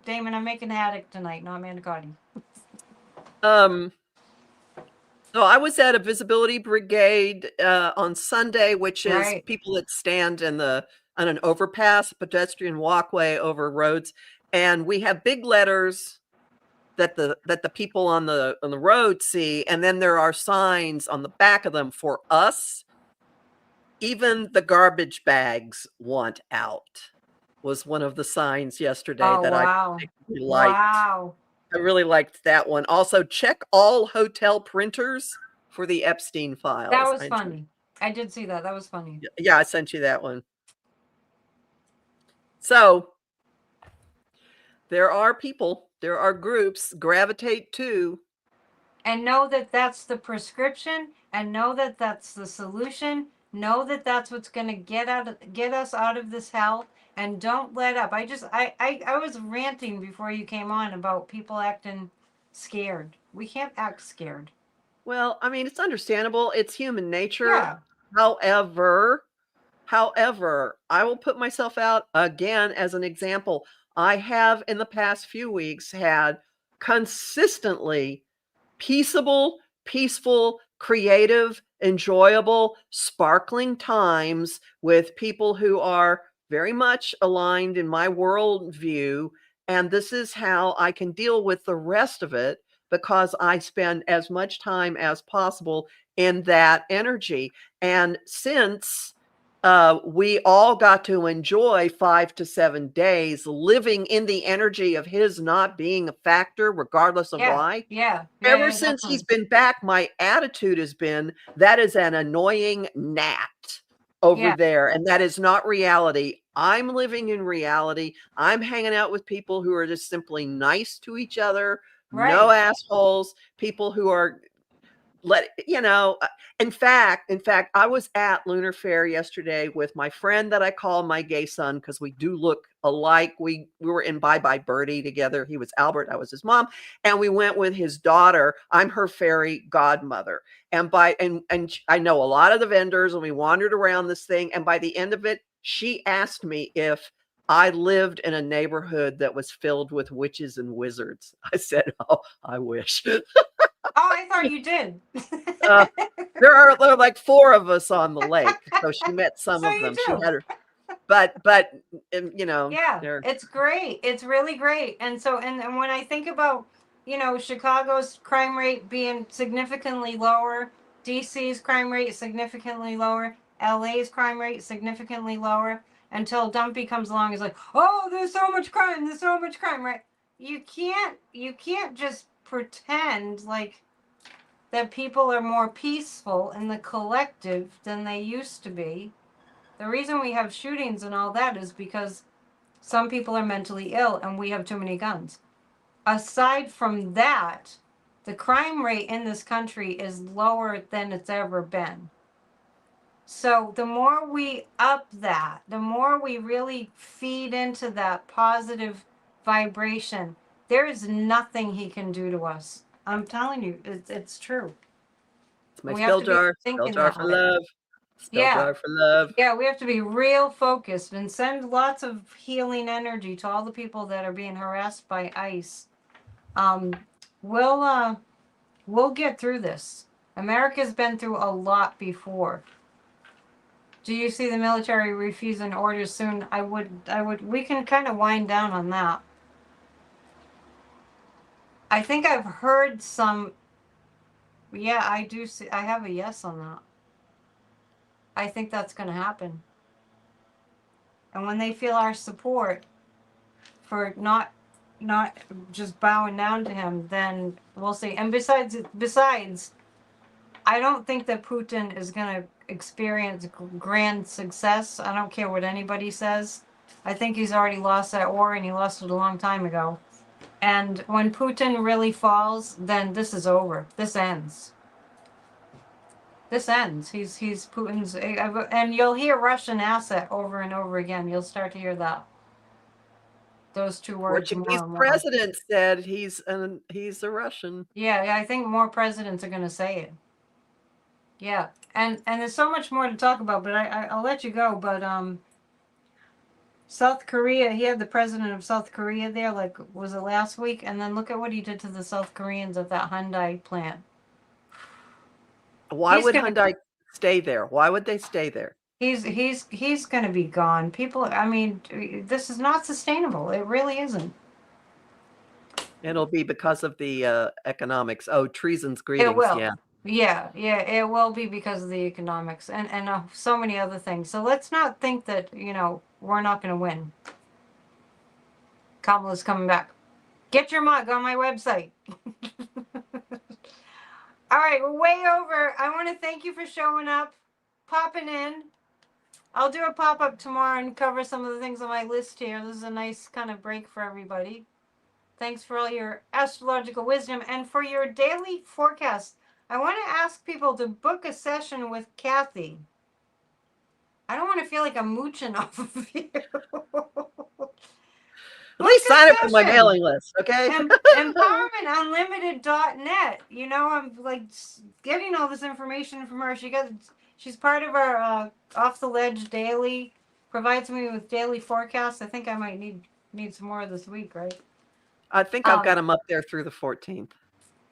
Damon, I'm making Haddock tonight, not Manicotti. So I was at a visibility brigade on Sunday, which is Right. people that stand on an overpass, pedestrian walkway over roads, and we have big letters that the people on the road see, and then there are signs on the back of them for us. Even the garbage bags want out was one of the signs yesterday that Wow. I really liked. Wow. I really liked that one. Also, check all hotel printers for the Epstein files. That was funny. I did see that. That was funny. Yeah, I sent you that one. So there are people, there are groups gravitate to. And know that that's the prescription, and know that that's the solution. Know that that's what's going to get us out of this hell, and don't let up. I was ranting before you came on about people acting scared. We can't act scared. Well, I mean, it's understandable. It's human nature. Yeah. However, I will put myself out again as an example. I have in the past few weeks had consistently peaceable, peaceful, creative, enjoyable, sparkling times with people who are very much aligned in my worldview. And this is how I can deal with the rest of it, because I spend as much time as possible in that energy. And since we all got to enjoy 5 to 7 days living in the energy of his not being a factor, regardless of why. Ever since he's been back, my attitude has been that is an annoying gnat over there, and that is not reality. I'm living in reality. I'm hanging out with people who are just simply nice to each other, no assholes, people who are in fact, I was at Lunar Fair yesterday with my friend that I call my gay son, because we do look alike. We were in Bye Bye Birdie together. He was Albert, I was his mom, and we went with his daughter. I'm her fairy godmother. And I know a lot of the vendors, and we wandered around this thing, and by the end of it, she asked me if I lived in a neighborhood that was filled with witches and wizards. I said, "Oh, I wish." Oh, I thought you did. There are like 4 of us on the lake, so she met some of them. She had her, but yeah, it's great. It's really great. And so, and when I think about, Chicago's crime rate being significantly lower, DC's crime rate significantly lower, LA's crime rate significantly lower, until Dumpy comes along, is like, oh, there's so much crime, right? you can't just pretend like that people are more peaceful in the collective than they used to be. The reason we have shootings and all that is because some people are mentally ill and we have too many guns. Aside from that, the crime rate in this country is lower than it's ever been. So the more we up that, the more we really feed into that positive vibration, there is nothing he can do to us. I'm telling you, it's true. It's my We have spell to be jar. Spell thinking jar that for way. love. Spell Yeah. jar for love. Yeah, we have to be real focused and send lots of healing energy to all the people that are being harassed by ICE. We'll get through this. America's been through a lot before. Do you see the military refusing orders soon? I would, we can kind of wind down on that. I think I've heard some, yeah, I do see, I have a yes on that. I think that's going to happen. And when they feel our support for not just bowing down to him, then we'll see. And besides, I don't think that Putin is going to experience grand success. I don't care what anybody says. I think he's already lost that war, and he lost it a long time ago. And when Putin really falls, then this is over. This ends. This ends. He's Putin's, and you'll hear Russian asset over and over again. You'll start to hear that. Those two words more Portuguese and more. president said he's a Russian. Yeah, I think more presidents are going to say it. Yeah, and there's so much more to talk about, but I'll let you go. But South Korea, he had the president of South Korea there, like, was it last week? And then look at what he did to the South Koreans at that Hyundai plant. Why He's would gonna, Hyundai stay there? Why would they stay there? he's going to be gone. People, I mean, this is not sustainable. It really isn't. It'll be because of the economics. Oh, treason's It greetings. will. Yeah. Yeah, it will be because of the economics and so many other things. So let's not think that, we're not going to win. Kamala's coming back. Get your mug on my website. All right, we're way over. I want to thank you for showing up, popping in. I'll do a pop-up tomorrow and cover some of the things on my list here. This is a nice kind of break for everybody. Thanks for all your astrological wisdom and for your daily forecast. I want to ask people to book a session with Kathy. I don't want to feel like I'm mooching off of you. At least sign up for my mailing list, okay? EmpowermentUnlimited.net. I'm like getting all this information from her. She's part of our Off the Ledge daily. Provides me with daily forecasts. I think I might need some more this week, right? I think I've got them up there through the 14th.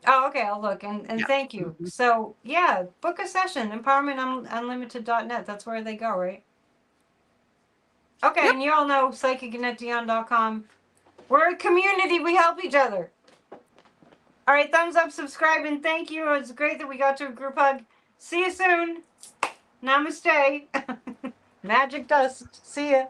Oh, okay. I'll look and Yeah. thank you. Mm-hmm. So yeah, book a session. EmpowermentUnlimited.net. That's where they go, right? Okay, Yep. and you all know psychicannetdion.com. We're a community. We help each other. All right, thumbs up, subscribe, and thank you. It's great that we got to a group hug. See you soon. Namaste. Magic dust. See ya.